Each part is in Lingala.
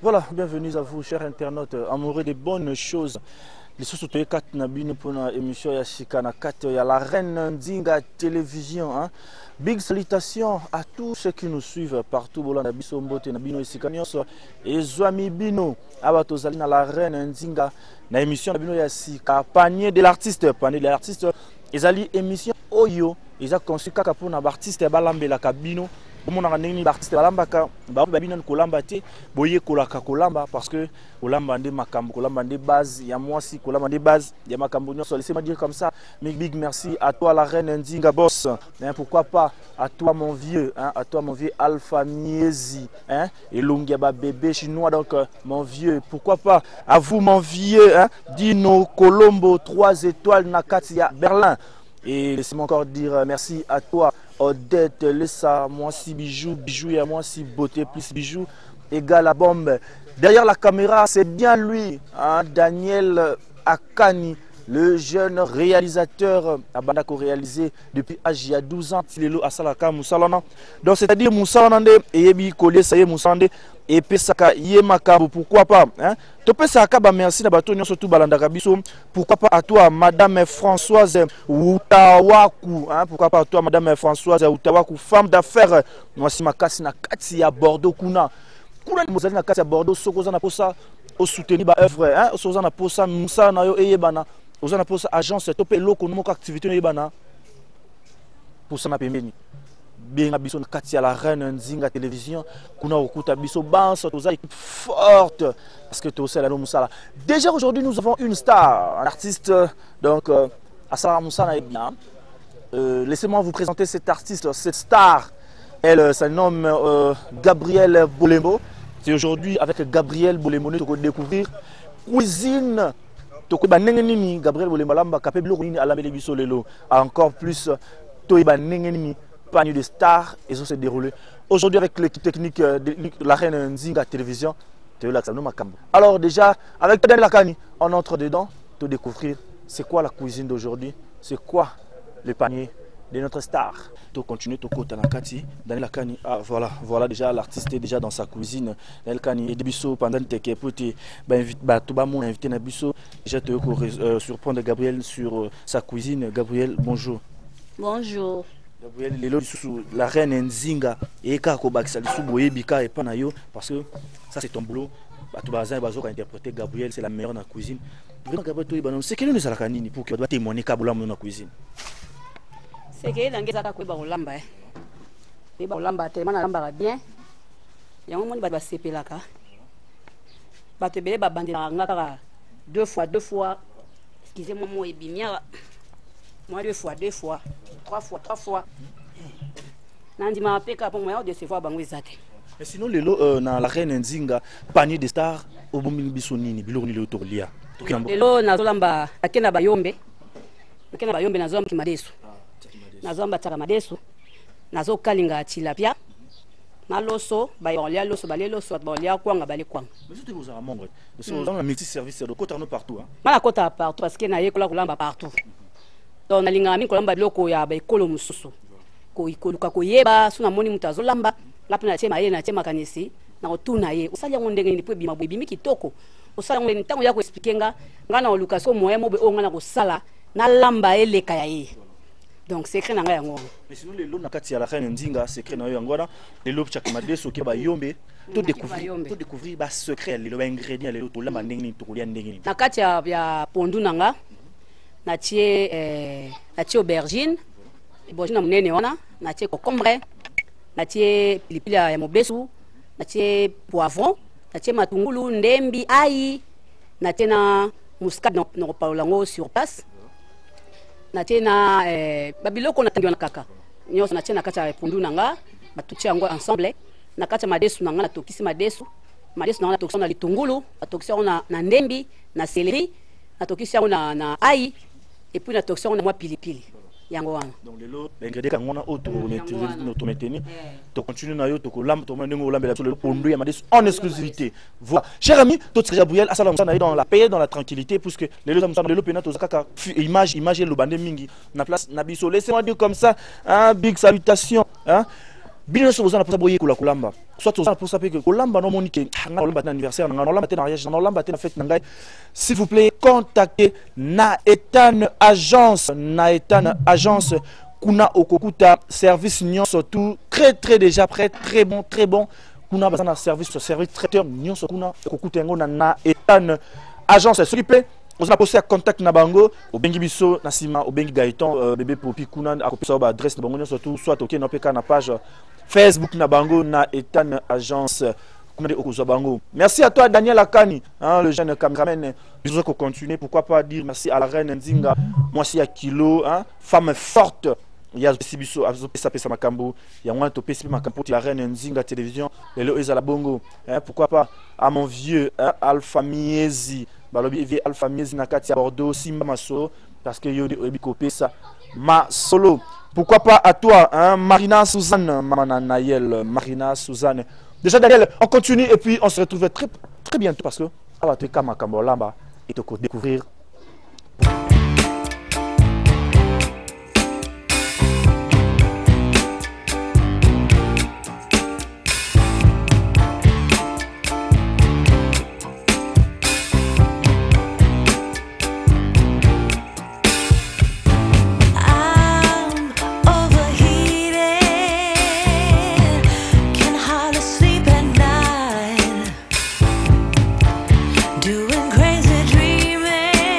Voilà, bienvenue à vous, chers internautes, amoureux des bonnes choses. Les sous-soutenus 4 nabino pour une émission Yashikana 4, il y a la reine Ndinga télévision. Hein. Big salutations à tous ceux qui nous suivent partout. Bolanda biso mbote nabino Yashikanios et Zwami Bino. Abatozali na la reine Ndinga na émission nabino Yashika. Panier de l'artiste, ezali émission Oyo, ils ont conçu kaka pour na artiste balambe la kabino. Comme on a un artiste balambaka babino kolamba te boye kolaka kolamba parce que kolamba ndé makambo kolamba ndé base il y a moi si kolamba ndé base il y a makambo nyonso laissez-moi dire comme ça mais big merci à toi la reine Ndinga boss hein, pourquoi pas à toi mon vieux hein, à toi mon vieux Alpha Miezi hein et Lungiaba bébé chinois donc mon vieux pourquoi pas à vous mon vieux hein Dino Colombo 3 étoiles Nakatia Berlin. Et laissez-moi encore dire merci à toi, Odette, Lessa, moi si bijou, bijou et à moi si beauté plus bijou égale la bombe. Derrière la caméra, c'est bien lui, hein, Daniel Akani, le jeune réalisateur Abandako réalisé depuis âge il y a 12 ans. Tilelo Asalaka Moussalana. Donc c'est-à-dire Moussalana et Yebi Kolé, ça y est Moussande. Et Pesaka Yemakabu, pourquoi pas hein? Topesaka ba merci d'abato nyoso tout balandaka biso. Pourquoi pas à toi madame Françoise Outawaku hein? Pourquoi pas à toi madame Françoise Outawaku, femme d'affaires. Moi si makasi na kati ya Bordeaux kuna. Kuna mozali na kati ya Bordeaux soko za na posa au soutenir ba œuvre hein? Soko za na posa musa na yo eyebana. Oza na posa agence topé loko nomoko activité na yebana. Pour ça na pembeni. Bien biso na kati ya la reine Ndinga télévision kuna okuta biso banso toza équipe forte parce que to sala no musala. Déjà aujourd'hui nous avons une star, un artiste donc Asala Musana Ebna. Laissez-moi vous présenter cet artiste, cette star. Elle se nomme Gabriel Bolembo. C'est aujourd'hui avec Gabriel Bolembo que nous découvrir cuisine tokoba nengeni Gabriel Bolembo lamba capable nini ala bele biso lelo encore plus toiba nengeni panier de stars et ça s'est déroulé aujourd'hui avec l'équipe technique de la reine Ndinga télévision. Alors déjà avec Daniel Akani on entre dedans pour découvrir c'est quoi la cuisine d'aujourd'hui, c'est quoi le panier de notre star. To continuer to kota na kati Daniel Akani. Ah voilà déjà l'artiste est déjà dans sa cuisine. Daniel Akani et biso pendant que pote ba to ba mon invité na biso déjà te surprendre Gabriel sur sa cuisine. Gabriel bonjour. Bonjour. Gabriel lelo sous la reine Ndinga et ka ko bakisa sous boyebika et pas na yo parce que ça c'est ton boulot. Ba to bazan bazo interpréter Gabriel c'est la meilleure dans la cuisine. Vraiment Gabriel to ibana c'est que nous ça kanini pour que doit témoigner ka bola dans la cuisine. C'est que l'angeza ka ko ba olamba eh. Ba olamba tellement lamba bien. Ya mo ba sepelaka. Ba te bele ba bandela ngaka deux fois. Excusez-moi moi ebimia. Moi deux fois, trois fois. Nandi ma peka pour moi de se voir bango ezate. Et sinon lelo na la reine Ndinga panier de stars au bombi biso nini biloko ni le tolia. Lelo nazolamba akena bayombe. Akena bayombe nazomba kimadesu. Nazomba tsaka madesu. Nazo kalinga tilapia. Na loso bayolia loso balé loso bayolia kwanga balé kwanga. Mais c'était vous à membre. Parce que dans la multi service de côté partout hein. Mala kota partout parce que na yekola kulamba partout. Donc nalinga mi kolamba biloko ya ba ekolo mususu ko ikoluka ko yeba suna moni mutazo lamba lapi na chema ye na chema kanisi na otuna ye osali yango ndenge ni po bima bimi kitoko osali yango ni tango ya ko expliquer ngana oluka so moye mo be o ngana ko sala na lamba eleka ya ye donc secret na nga yango. Mais sinon les lots na kati ya la reine Ndinga secret na yo yango na les lots chaka madeso ke ba yombe to découvrir ba secret les ba ingrédients les lots to lamba ndenge ni to kolia ndenge ni na kati ya pondu nanga natie aubergine na munene wana natie concombre natie pilipili ya mobesu natie poivron natie matungulu ndembi ai natie na muscade na kopalolango sur place natie na babiloko na tangiwa na kaka nyonso natie na kati ya pondu nanga batutie yango ensemble na kati ya madesu nanga natokisi madesu nanga natokisi na litungulu natokisi na ndembi na céleri natokisi yango na ai et puis la toxine on a moi pilipili yango wana donc lelo ingrédients ngona auto maintenir to continue na yo to kolam to mengo lambela sur le pondu ya madis en exclusivité. Voilà cher ami to Gabriel asala musana dans la paix dans la tranquillité puisque lelo musana lelo pena to zakaka image le bande mingi na place na biso laissez-moi dire comme ça un big salutation hein. Bien sûr, vous en avez boyer kula kulamba. soit aux pour ça que Olamba non monique Olamba anniversaire Olamba mariage Olamba fête nangai s'il vous plaît contactez Naetan agence kuna okokuta service nyon surtout très déjà prêt très bon kuna bazana service traiteur nyon so kuna okokuta ngo na Etan agence s'il vous plaît vous avez posé à contact na bango au bengi biso na sima au bengi Gaëtan bébé popi kuna akopesa ba adresse na bango surtout soit OK na peka na page Facebook na bango na Etan agence kuna okozwa bango. Merci à toi Daniel Akani hein, le jeune cameraman. Nous allons continuer, pourquoi pas dire merci à la reine Nzinga moi si à kilo hein, femme forte. Il y a Sibiso Azopesa Pesa Makambo, il y a moins de Pesa Makambo, la reine Nzinga télévision, et le Ezala Bongo. Pourquoi pas à mon vieux hein, Alpha Miezi, Balobi Alpha Miezi Nakati à Bordeaux, Simba Maso, parce que Yodi Obiko Pesa, ma solo. Pourquoi pas à toi, hein, Marina Suzanne, Maman Nayel, Marina Suzanne. Déjà Daniel, on continue et puis on se retrouve très bientôt parce que on va te Makambo là-bas et te découvrir. Doing crazy dreaming.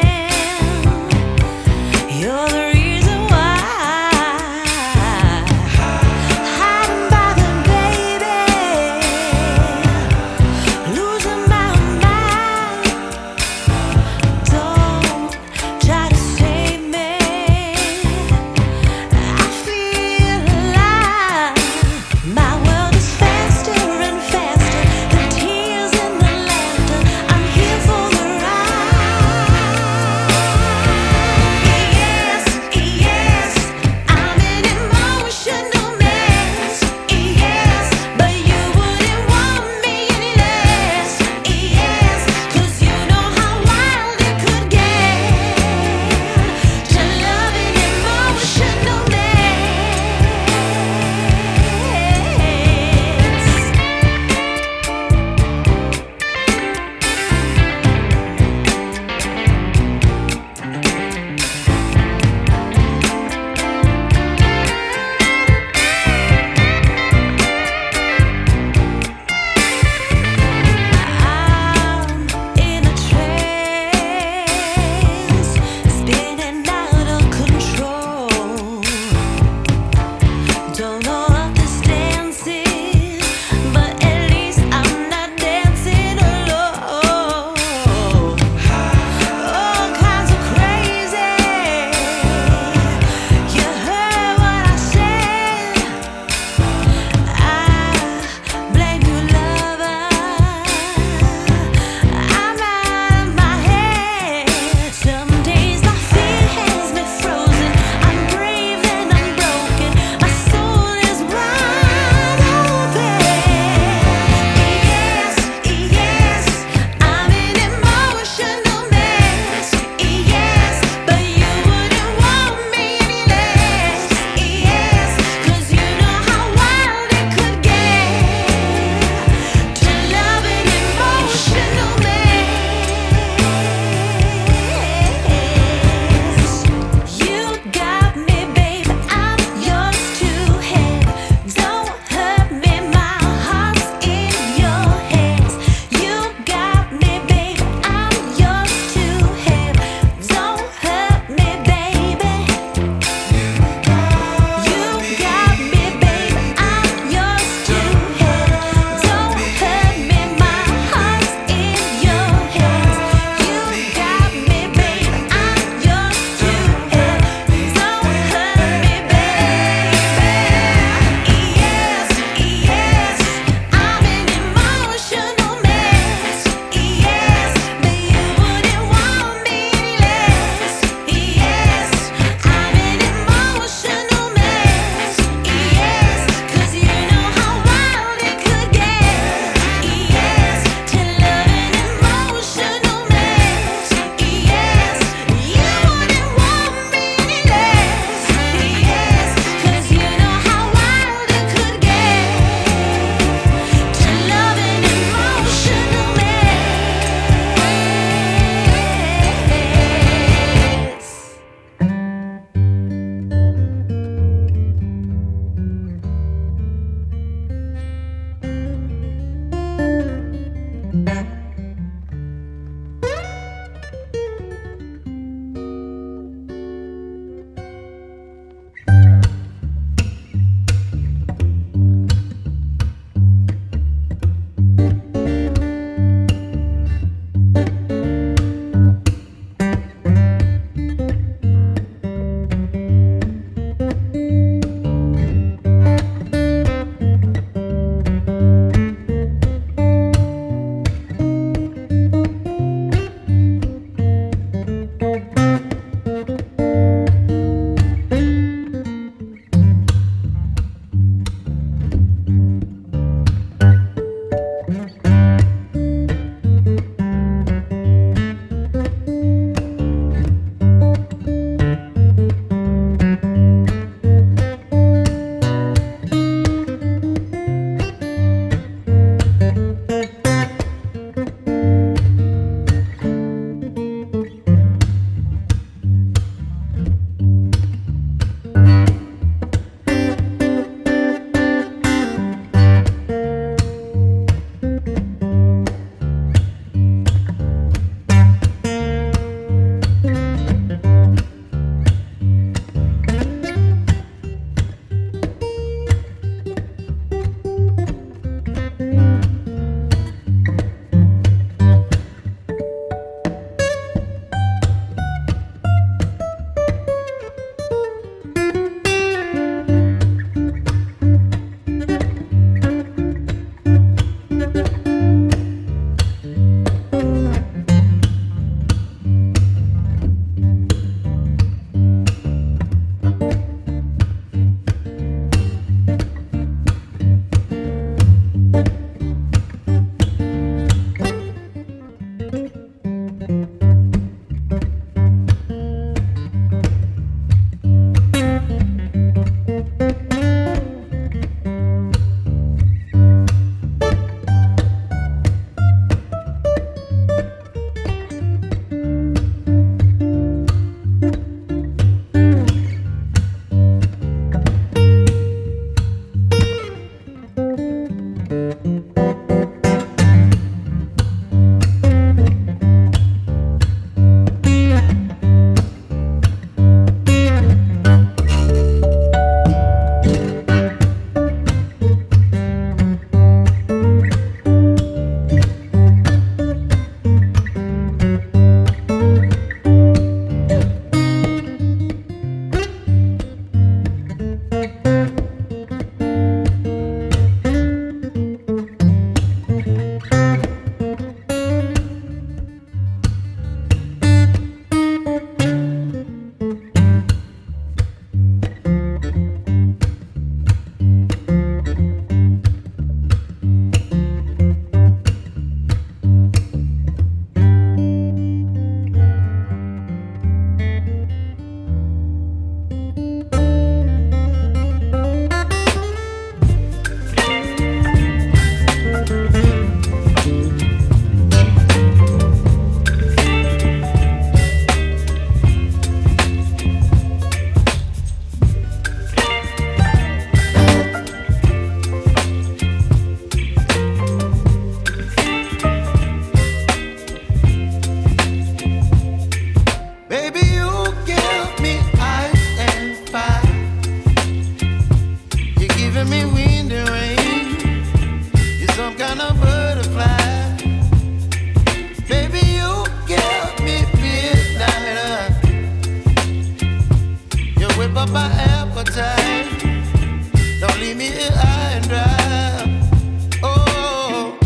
giving me wind and rain. You're some kind of butterfly. Baby, you give me midnight. You whip up my appetite. Don't leave me here high and dry. Oh,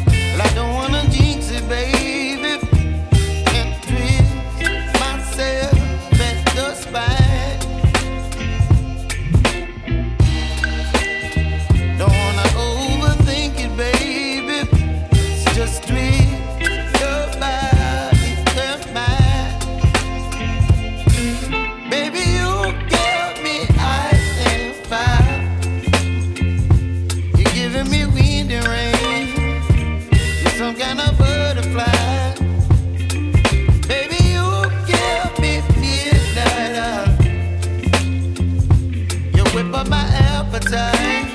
well, I don't wanna jinx it, baby, and twist myself at the spine. Don't wanna overthink it, baby. It's just twist your body and mine. Baby, you give me ice and fire. You're giving me wind and rain. You're some kind of butterfly. Baby, you give me midnight. You whip up my appetite.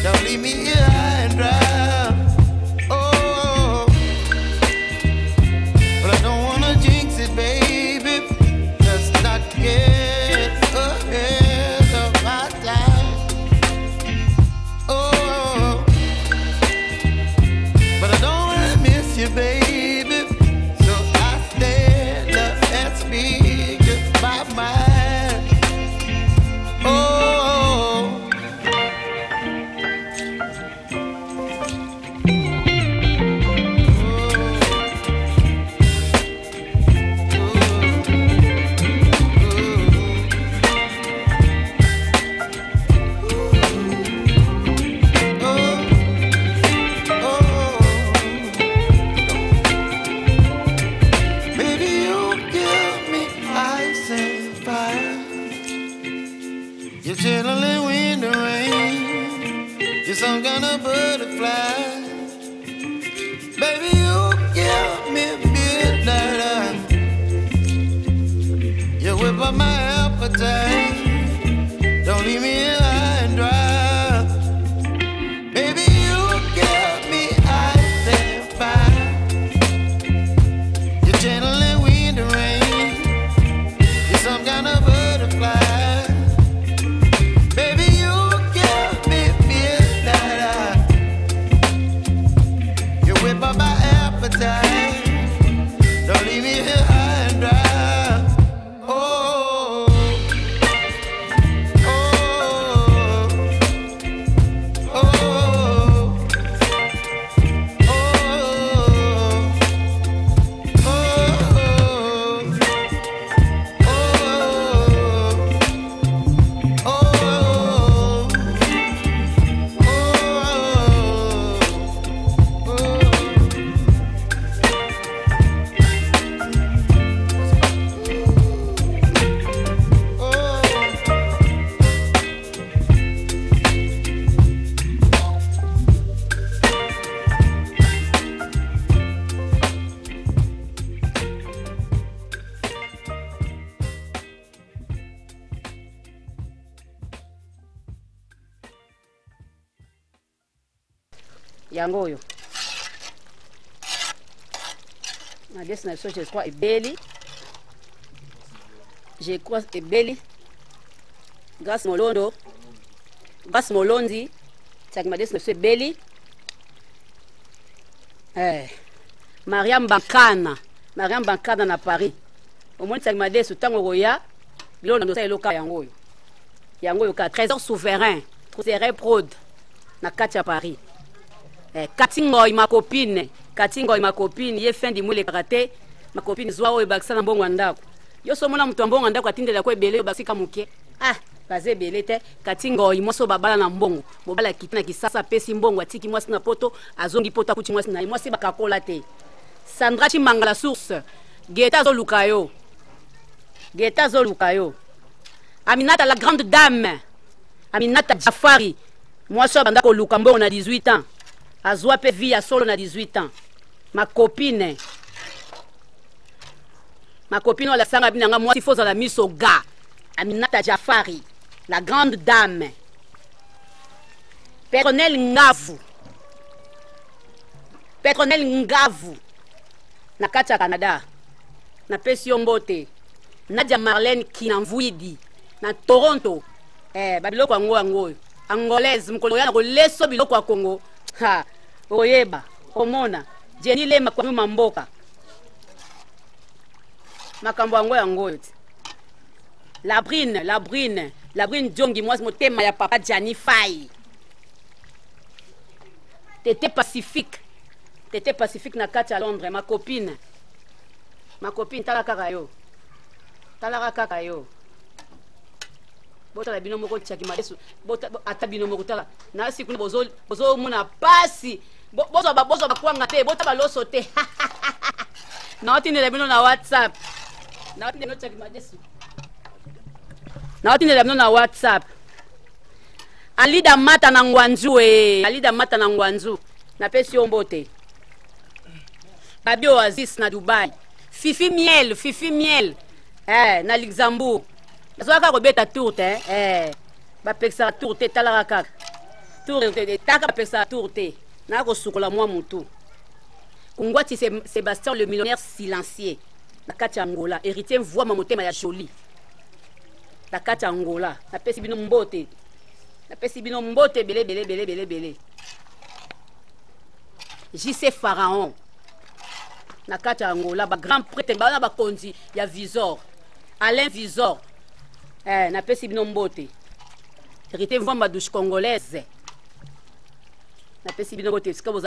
Don't leave me here high and dry. Oh, but I don't wanna jinx it, baby. Let's not get ahead of my time. Oh, but I don't wanna miss you, baby. So I stand up and speak just my mind. Oh. Baby, you give me ice and fire. You're chilling wind and rain. You're some kind of butterfly. Baby, you give me midnight. You whip up my appetite. Don't leave me here high and dry. Baby, you give me ice and fire. You're channeling wind and rain. You're some kind of butterfly. Baby, you give me midnight. You whip up my appetite. Don't leave me here high and dry. Oh, oh, oh, oh, yango oyo na destination je crois ebeli, je crois ebeli grâce molondo grâce molondi tiaki ma destination ebeli Mariam Bankana na Paris omoni tiaki ma desu tango koya bilona ndo sa eloka yango oyo ka trésor souverain prod na kati ya Paris. Katingoi ma copine ye fin di mule karate ma copine zwa oyo bakisa na mbongo ndako yo so mona mutu mbongo ndako atindela ko ebele basika muke baze ebele te katingoi moso babala na mbongo bobala kitina kisasa pesi mbongo atiki mwasi na poto azongi poto akuti mwasi na mwasi bakakola te. Sandra Chimangala source Geta Zolukayo Aminata la grande dame Aminata Jafari mwasi banda ko luka mbongo na 18 ans azwa pe vie ya solo na 18 ans. Ma copine la sanga binanga mwasi foza la miso ga Aminata Jafari la grande dame. Petronel Ngavu na kati ya Canada na pesi yo mbote. Nadia Marlène Kinamvuidi na Toronto Babiloko yango angolaise mokolo ya na koleso biloko ya Congo ha oyeba omona Jenny Lema kwa mboka makambo yango ti la brine jongi moi motema ya papa Gianni Fay Tété Pacifique na kati à Londres ma copine talaka kaka yo bota la bino moko tchaki madesu bota ata bino moko tala na siku bozo mona pasi bozo bakwanga te bota baloso te na otine la bino na WhatsApp na otine no tchaki madesu na otine la bino na WhatsApp Alida mata na ngwanzu na pesi ombote Babi Oasis na Dubai Fifi miel na Luxembourg Zoaka robeta tour te ba peksa tour te talaka tour te taka peksa tour te na ko sukola mwa mutu Kungwati Sébastien le millionnaire silencieux na kati Angola héritier voix motema ya Jolie na kati Angola na pesi bino mbote belé JC Pharaon na kati Angola ba grand prêtre ba na ba konzi ya Visor Alain Visor na pesi bino mbote hérité vamba douche congolaise na pesi bino mbote sika boza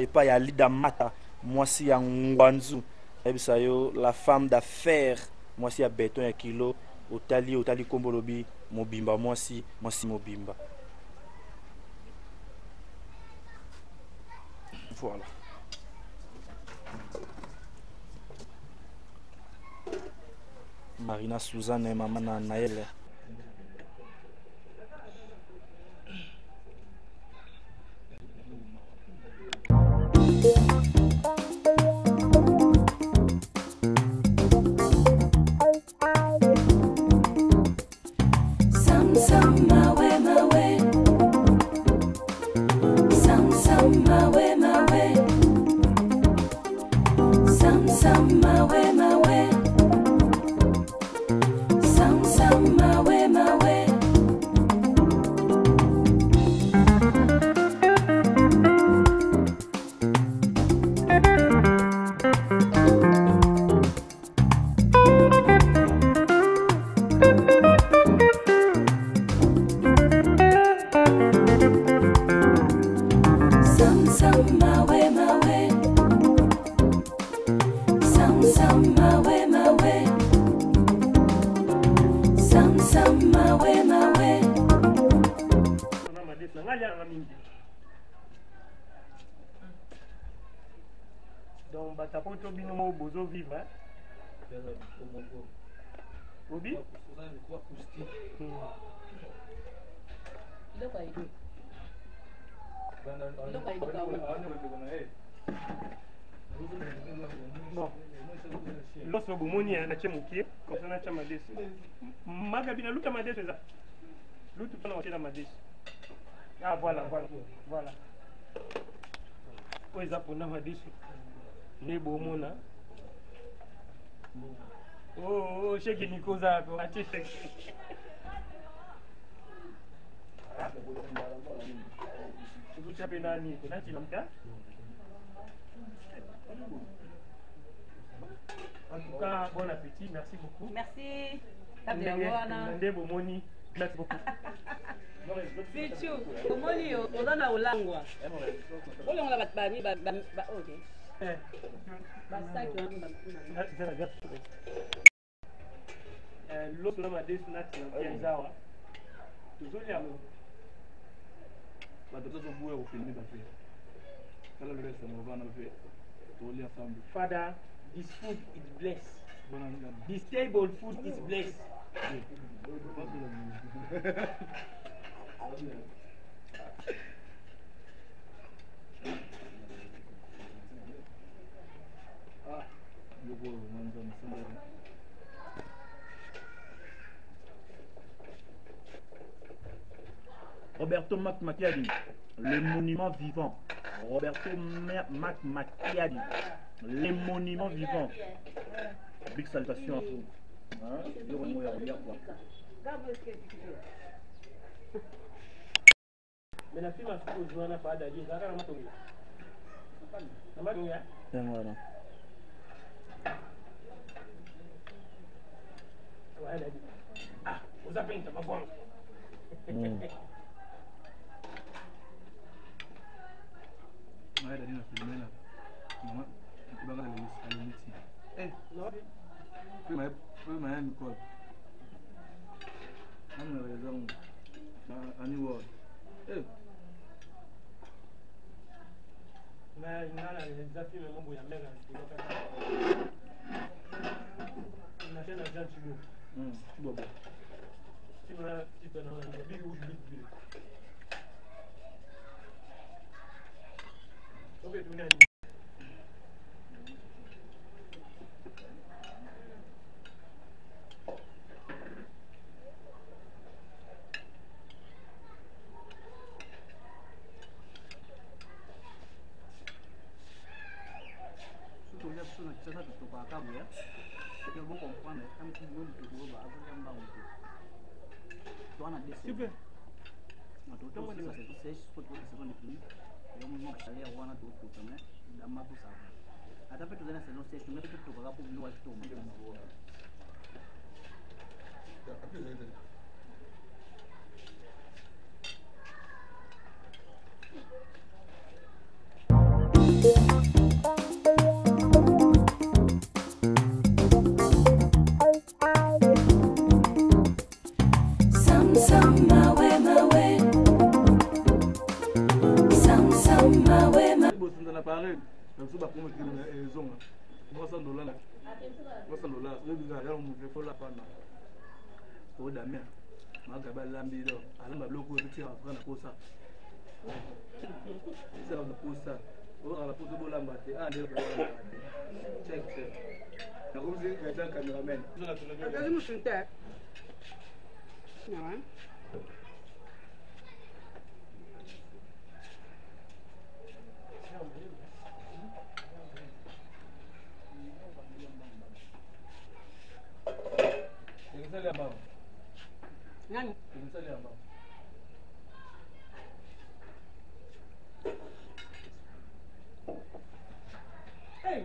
et pas ya Lida Mata mwasi ya Ngwanzu ebisa yo la femme d'affaires mwasi ya béton ya kilo otali kombolobi mobimba mwasi mobimba. Voilà. Marina Suzanne et maman Naël. Donc, bah, t'as pas autant bien au bozo vivre, hein? Obi? Bon. Lorsque vous moniez un achat moukier, comme ça, un achat madès. Magabina, l'outil madès, c'est ça. L'outil pour la madès. Ah, voilà. Oui, ça pour la madès. Les beaux mona. Oh, chez qui Nico Zako, à Tchèque. Vous tapez dans la nuit, vous n'avez pas. En tout cas, bon appétit, merci beaucoup. Merci. Merci beaucoup. Pichu, omoni ozana olangwa. Olangwa batbani ba okay. L'autre homme a des snacks dans le Zawa. Toujours les amis. Father, this food is blessed. This table food is blessed. Roberto Macchiadi, le monument vivant. Roberto Macchiadi, les monuments vivants. Big salutation à vous. Mais la fille m'a fait aujourd'hui, on n'a pas d'aller. Ça va la matonga. La matonga. Voilà. Ouais, elle a dit. Ah, vous avez une tabac. Super. Donc ça va pour mettre une zone. $300. $300. Le gars là on me fait la panne. Pour Damien. Ma gaba lambi do. Alamba bloko petit en prendre pour ça. Ça va pour ça. On va pour tout lamba. Ah de check. Na comme c'est quelqu'un cameraman. Vas-y mon chanteur. Ouais. Nani? Hey!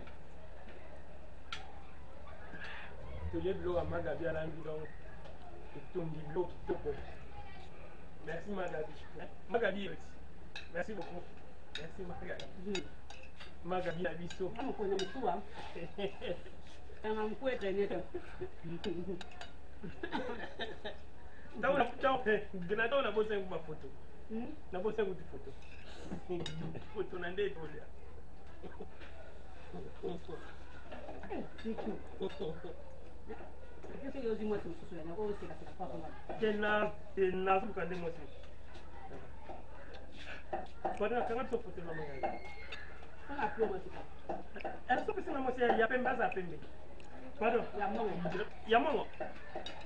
Tu les blocs à Magabi à l'ambition. Merci Magabi. Magabi, merci beaucoup. Merci Magabi. Magabi à Bissot. Ah, on connaît tout, hein? On a un peu traîné. Dans la bossé ma photo. Na bossé une photo. Photo n'andé tout là. Qu'est-ce que vous moi tout ça? Na ko c'est la pas moi. Tena su kande mo si. Bana kanga to photo na manga. On a plus moi ça. Elle se pese na mo si ya pemba za pembe. Pardon. Ya mongo.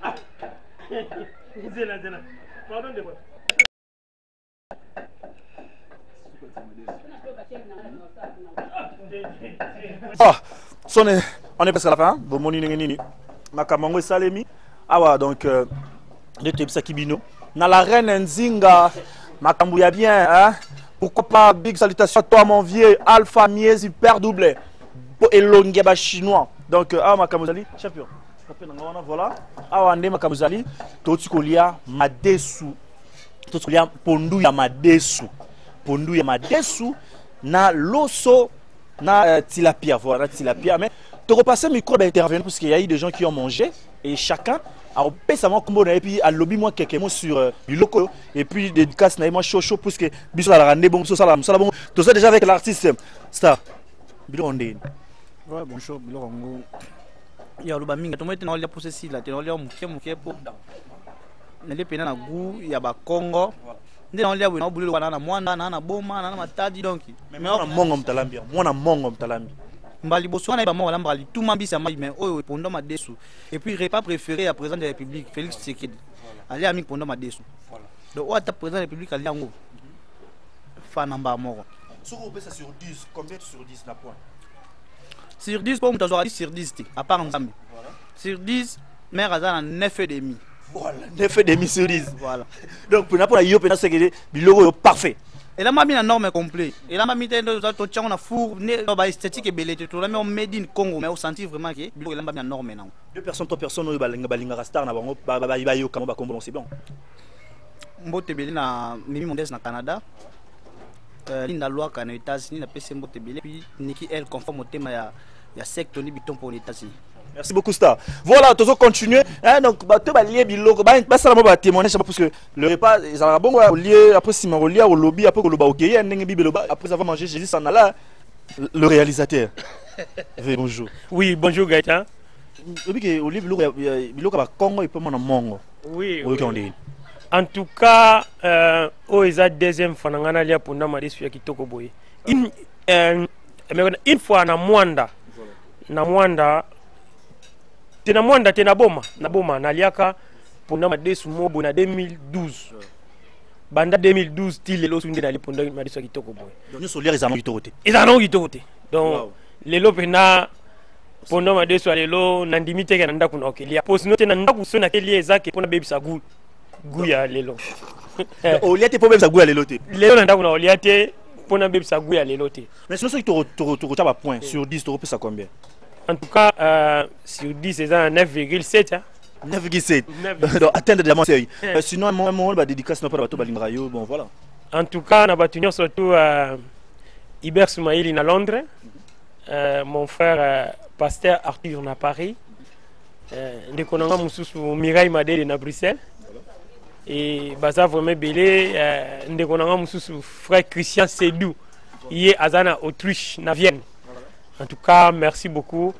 Ah. Zena. Pardon de quoi. Ah, on est presque à la fin. Bon, mon nini. Makamango Salemi. Ah ouais, donc, de Tebsa Kibino. Dans la reine Nzinga, Makambu ya bien, hein. Pourquoi pas, big salutation à toi, mon vieux. Alpha Mies, hyper doublé. Et l'ongeba chinois. Donc, ah, Makambu Zali, champion. Voilà. Ah, on est Makambu Zali. Totikolia Madesu. Totikolia Pondu ya Madesu. Pondu ya Madesu. Na loso. Na tilapia, voilà, tilapia. Mais tu repasses le micro d'intervenir parce qu'il y a eu des gens qui ont mangé et chacun a repéré sa combo et puis a lobby moi quelques mots sur du loco et puis dédicace moi chaud parce que biso la rande bon ça la bon tout ça déjà avec l'artiste Star Bilo Ondé. Ouais bonjour Bilo Rongo. Il y a le baminga to moi te na lia processus là te na lia muke pour na le pena na gu ya ba Congo. Ndé on lia na bulelo wana na mwanda na boma na matadi donc mais on mongo mtalambi mwana mongo mtalambi mbali boso na ba mo mbali tout mambisa mai mais oyo pondo madesu et puis repas préféré à président de la République Félix Tshisekedi ali ami pondo madesu donc o ata président de la République ali yango fa namba moko sur on peut ça sur 10 combien sur 10 na point sur 10 pour mutazo 10 sur 10 à part Nzambe voilà sur 10 mère azana 9,5. Voilà, 9,5 sur 10. Voilà. Donc, pour n'importe qui, c'est que le logo est parfait. Et là, ma norme complet. Et là, ma mis on a four, esthétique et belle. Tout là, mais on made in Congo, mais on sentit vraiment que le là, ma norme non. 2 personnes, 3 personnes, balinga star na bango, ba yo kamo ba Congo, c'est bon. Mbote belle na Mimi Mondes na Canada. Linda loi kana États-Unis na PC mbote belle puis Niki elle conforme au thème ya secte ni biton pour les États-Unis. Merci beaucoup Star. Voilà, tous continuer. Donc tu vas lier biloko, ça va témoigner parce que le repas ils ont bon lié après si ma relié au lobby après que le ba OK, après avoir mangé Jésus s'en alla le réalisateur. Bonjour. Oui, bonjour Gaëtan. Obi que au biloko ba Congo et pas mon mongo. Oui. Oui. En tout cas, eza deuxième fois nangana lia punda madesu ya kitoko boye. Une fois na Mwanda. Na Mwanda tena boma na liaka punda madesu mobo na 2012. Banda 2012 ti lelo sunde na punda madesu ya kitoko boye. Donc nous solidaires ils en ont kitoko. Ils en ont kitoko. Donc lelo pena punda madesu lelo na ndimite ke na ndaku na okelia. Posi note na ndaku so na kelia ezake pona baby sa guya lelo. Oliate po baby sa guya lelo te. Lelo na ndaku na oliate pona baby sa guya lelo te. Mais sinon tu as point sur 10 tu repères ça combien? En tout cas, sur 10, c'est 9,7. Hein? 9,7. Donc, atteindre de la moitié. Sinon, moi, je dédicace pas bateau Balingrayo. Bon, voilà. En tout cas, on a surtout Iber Soumaïli à Londres. Mon frère, pasteur Arthur à Paris. Nous avons Mireille Madé à Bruxelles. Et Baza vraiment belé. Nous avons frère Christian Sédou. Il est à Autriche, à Vienne. En tout cas, merci beaucoup.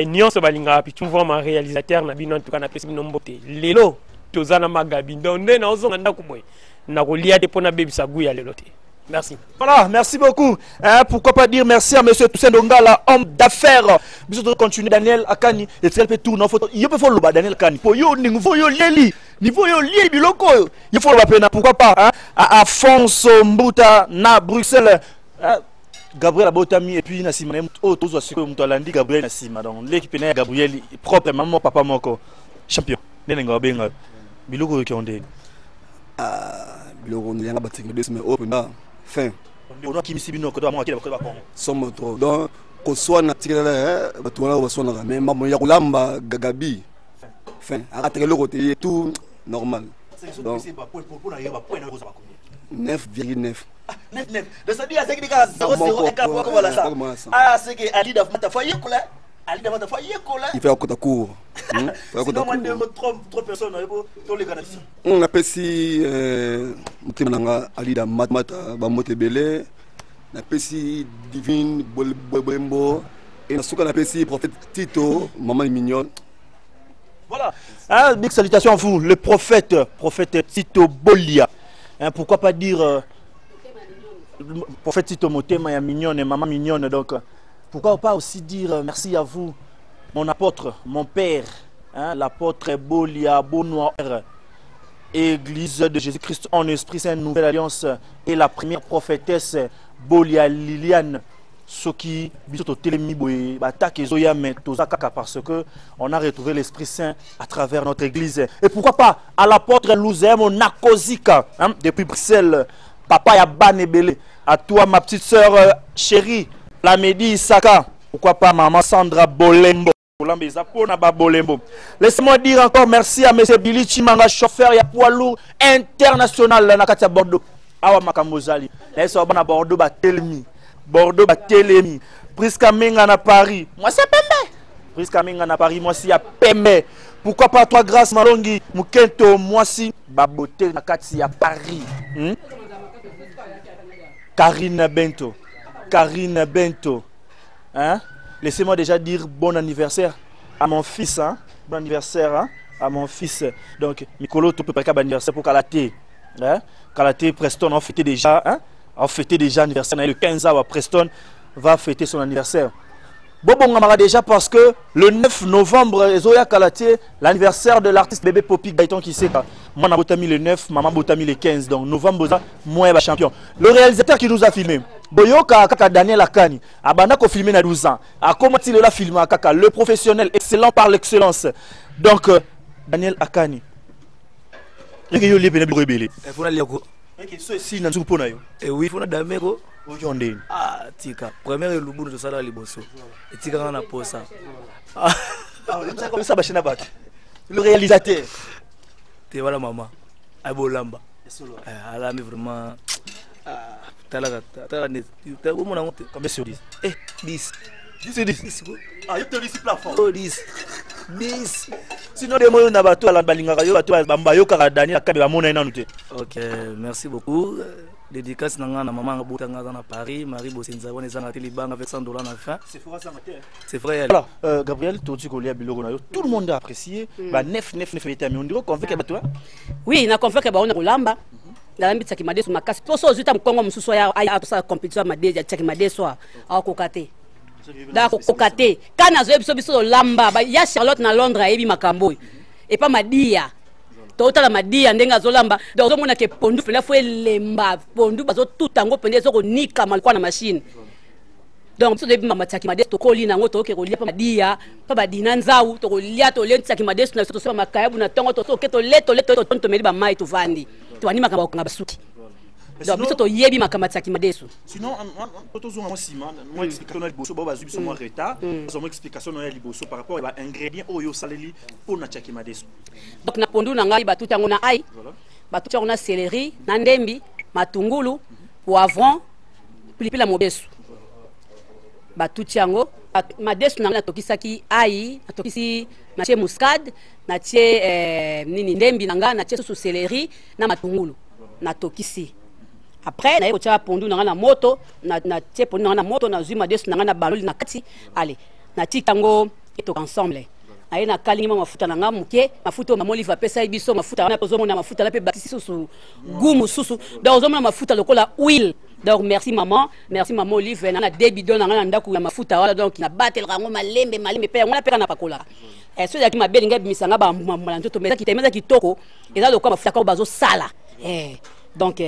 Nyonso balinga pichu vraiment réalisateur na bino en tout cas na pesi bino mbote. Lelo tozana magabi ndonde na ozonga ndako boy. Na kolia te pona bebi saguya lelo te. Merci. Voilà, merci beaucoup. Pourquoi pas dire merci à monsieur Toussaint Dongala, homme d'affaires. Bisous de continuer Daniel Akani et très peu tout non photo. Il peut follow Daniel Akani. Pour yo niveau yo lieli, niveau yo lieli biloko. Il faut le pena pourquoi pas hein? À Afonso Mbuta na Bruxelles. Gabriel Abotami et puis Nassima oh tous ce que Mutolandi Gabriel Nassima donc l'équipe est Gabriel propre maman papa moko champion. Nenenga benga biloko qui ondé. Biloko ndanga batinga desme open fin. On a qui misibino ko moi qui ba ko. Somme trop donc ko swana tikela batu wana ba swana mais maman ya kulamba gagabi fin arrêter le côté tout normal. Donc 9,9. 9,9. De ça dit à ce qu'il y a 0,0 voilà ça. Ah c'est que Ali Daf mata foyer kola. Ali Daf mata foyer kola. Il fait à côté court. Sinon moi de trop personnes pour les canadiens. On appelle si mutimanga Ali Daf mata ba motebele. Na pesi divine Bolembo et na suka na pesi prophète Tito maman mignonne. Voilà. Hein, big salutations à vous le prophète Tito Bolia. Hein, pourquoi pas dire prophète Tito Motema ya mignonne et maman mignonne donc pourquoi pas aussi dire merci à vous mon apôtre mon père hein, l'apôtre Bolia Bonnoir Église de Jésus-Christ en Esprit Saint Nouvelle Alliance et la première prophétesse Bolia Liliane Soki bisoto telemi boye batake zoya mais tozakaka parce que on a retrouvé l'Esprit Saint à travers notre église et pourquoi pas à l'apôtre Louzem Nakozika hein, depuis Bruxelles papa ya Banebele à toi ma petite sœur chérie la Medi Isaka pourquoi pas maman Sandra Bolembo laissez-moi dire encore merci à monsieur Billy Chimanga chauffeur ya poids lourd international na kati ya Bordeaux awa makamozali laisse bana Bordeaux ba telemi Bordeaux Batelemi, Prisca Menga na Paris. Moi c'est Pembe. Prisca Menga na Paris, moi c'est à Pembe. Pourquoi pas toi Grâce Malongi, Mukento, moi si Baboté na Kati à Paris. Karine Bento. Karine Bento. Hein? Laissez-moi déjà dire bon anniversaire à mon fils hein. Bon anniversaire hein? À mon fils. Donc Mikolo tu peux pas bon anniversaire pour Kalaté. Hein? Kalaté Preston on fêté déjà hein? A fêté déjà anniversaire le 15 août Preston va fêter son anniversaire. Bobo Ngamara déjà parce que le 9 novembre Zoya Kalaté l'anniversaire de l'artiste bébé Popi Gaëtan qui sait pas. Moi na botami le 9, maman botami le 15 donc novembre ça moi ba champion. Le réalisateur qui nous a filmé Boyoka kaka Daniel Akani abanda ko filmer na 12 ans. A comment il l'a filmé kaka le professionnel excellent par l'excellence. Donc Daniel Akani. Yo lié bene rebelle. Il faut aller si na nzuko pona yo oui fona dameko ojonde tika première lubuno to sala liboso tika na posa comme ça bachina bat le réalisateur te voilà maman abolamba ala mais vraiment tala net ta ko mona combien sur 10 10 10 ah yo te 10 plafond 10 sinon des moyens na bato ala balinga yo bato bamba yo kaka Daniel akabe ba mona ina nute. OK merci beaucoup dédicace na ngana maman ngabota ngana na Paris Marie Bosenza wana zanga telibanga avec $100 na fin c'est vrai alors Gabriel Toti ko lia biloko na yo tout le monde a apprécié ba 9 était mais on dirait qu'on fait que bato oui na convaincre ba on kolamba la lambi tsaki madeso makasi poso zuta mkongo mususu ya atosa compétition madeso ya tsaki madeso a kokate d'accord kokate kana zo biso lamba ba ya Charlotte na Londres ayebi makambo et pas madia tota la madia ndenga zo lamba donc zo mona ke pondu fela fo lemba pondu bazo tout tango pende zo ko nika malkwa na machine donc biso debi mama tsaki madeso to koli nango to ke kolia pa madia pa badina nzau to kolia to le tsaki madeso na so so makayabu na tongo to so ke to leto to meli ba mai to vandi to ani makamba ko ngabasuki donc biso to yebi makamba tsaki madeso sinon tozonga mo sima moi explication na liboso ba bazu biso mo retard so explication na liboso par rapport à ingrédients oyo saleli pour na tsaki madeso donc na pondu na ngai batu tango na ai batu tango na céleri na ndembi matungulu poivron pilipili ya mobesu batu tango madesu na tokisaki ai na tokisi na tie muscade na tie nini ndembi na nga na tie susu céleri na matungulu na tokisi après na kotia pondu na moto na tie pondu na moto na zuma desu na baloli na kati allez na titango eto ensemble aye na kalingi mafuta na nga muke mafuta mama Olive pesa biso mafuta na kozomona mafuta na pe batisi susu gumu susu donc ozomona mafuta lokola huile. Donc merci maman Olive na débidon na ndako ya mafuta wala donc na battle rango malembe pe ngona peka na pakola so ya ki mabeli ngai misanga ba mbala ntoto meza kitemeza kitoko eza lokwa mafuta ko bazo sala donc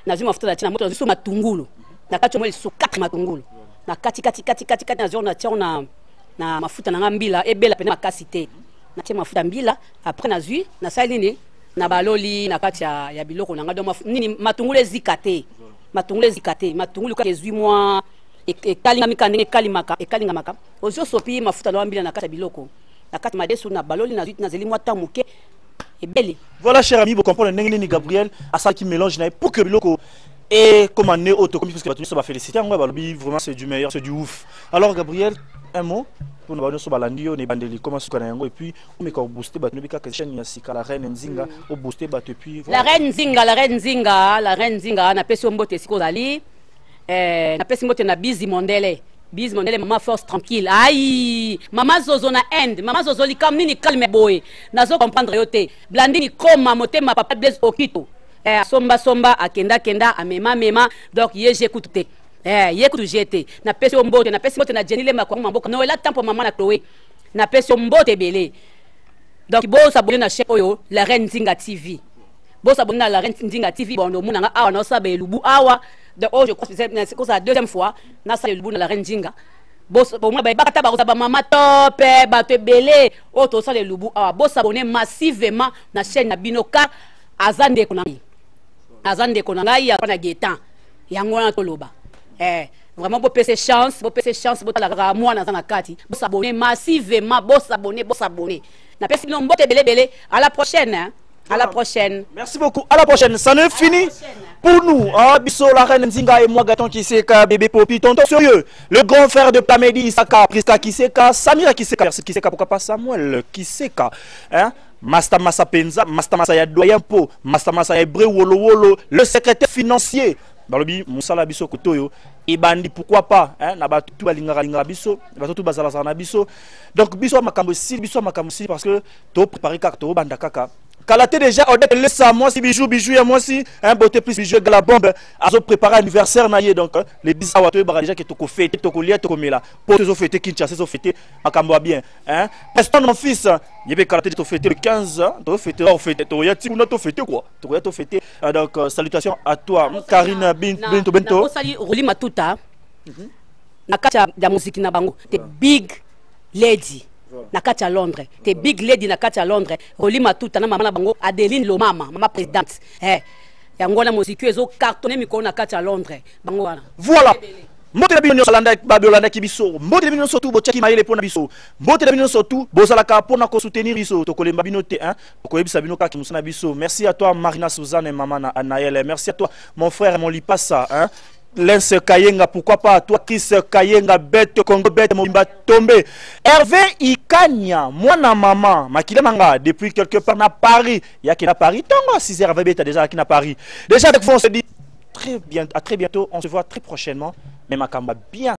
na zuma mafuta na tina moto so matungulu na kati mo so 4 matungulu na kati na zona tia na mafuta na ngambila ebela pena makasi te na tia mafuta mbila après na zui na salini na baloli na kati ya biloko na ngado nini matungulu ezikate matungulu ka 18 mois ekalinga mikande ekalinga maka ozo sopi mafuta lo ambila na kati ya biloko na kati madesu na baloli na zui na zeli mwata muke ebeli. Voilà cher ami, vous comprenez ni Gabriel à ça qui mélange pour que biloko et comme on est auto comme parce que tout ça va féliciter on va vraiment c'est du meilleur, c'est du ouf. Alors Gabriel, un mot pour nous sur balandio ne bandeli comment ce qu'on a et puis on met qu'on booster battu bika que chaîne ya sika la reine Nzinga au booster battu puis la reine Nzinga na pesi mbote siko dali na pesi mbote na bizi mondele maman force tranquille aïe maman zozo na end maman zozo li kam nini calme boy nazo comprendre yote blandini koma motema papa Blaise Okito somba akenda amema donc j'écoute te yekout jeté na pesi mbote na Jenile makwa mboka no la tempo maman na Chloé na pesi mbote belé donc bo s'abonner na chaîne oyo la reine Nzinga TV bo s'abonner na la reine Nzinga TV bon no munanga awa na sabe lubu awa de oh je crois que c'est la deuxième fois na sabe lubu na la reine Nzinga bo moi ba bakata ba ko maman top ba te belé o to sa le lubu awa bo s'abonner massivement na chaîne na Binoka azande konanga ya na getan yango na toloba vraiment beau PC chance beau la moi dans la carte beau s'abonner massivement beau s'abonner na pesi no mbote belé à la prochaine hein? À la prochaine. Merci beaucoup. À la prochaine. Ça n'est fini pour nous. Ah, Bisso, la reine Nzinga et moi, Gaton Kiseka, bébé Popi, tonton sérieux. Le grand frère de Pamedi, Isaka, Priska Kiseka, Samira Kiseka, pourquoi pas Samuel Kiseka, hein? Master Massa Penza, Master Massa ya doyen po, Master Massa ya Bre Wolo, le secrétaire financier. Balobi, Moussala Bisso Kotoyo, et Bandi, pourquoi pas, hein? Nabatu Balinga Bisso, Nabatu Bazalazana Bisso. Donc, Bisso Makamosi, parce que tu préparé Kakto, Bandakaka. Kalaté déjà, on est laissé à moi si bijou à moi si un beauté plus bijou de la bombe. Azo préparé anniversaire naïe donc les bis awato déjà que toko fêté toko lia toko mela. Pour te fêter Kinshasa so fêter makambo bien hein. Preston mon fils, il veut Kalaté to fêter le 15 to fêter au fêter to ya ti on to fêter quoi. To ya to fêter donc salutations à toi Karine Bento. Na sali roli matuta. Na kacha ya musique na bango. The big lady. Na kati ya Londres te big lady na kati ya Londres rolima tuta na mama na bango Adeline Lomama mama présidente yango na musique ezo cartonner mikolo na kati ya Londres bango wana voilà mbote na bino salanda babiolanda kibiso mbote na bino surtout bochaki mayele pona biso mbote na bino surtout bozalaka pona ko soutenir biso to kolemba bino te hein ko yebisa bino ka kimusana biso. Merci à toi Marina Suzanne et maman na Anaël. Merci à toi mon frère mon lipasa hein Lens Kayenga, pourquoi pas toi Chris Kayenga, bête Congo, bête Mobimba tombé. Hervé Ikanya, moi na maman, Makila Manga, depuis quelque part na Paris, il y a qui na Paris, tango 6h bébé t'as déjà qui na Paris. Déjà avec vous on se dit très bien, à très bientôt, on se voit très prochainement, mais Makamba bien.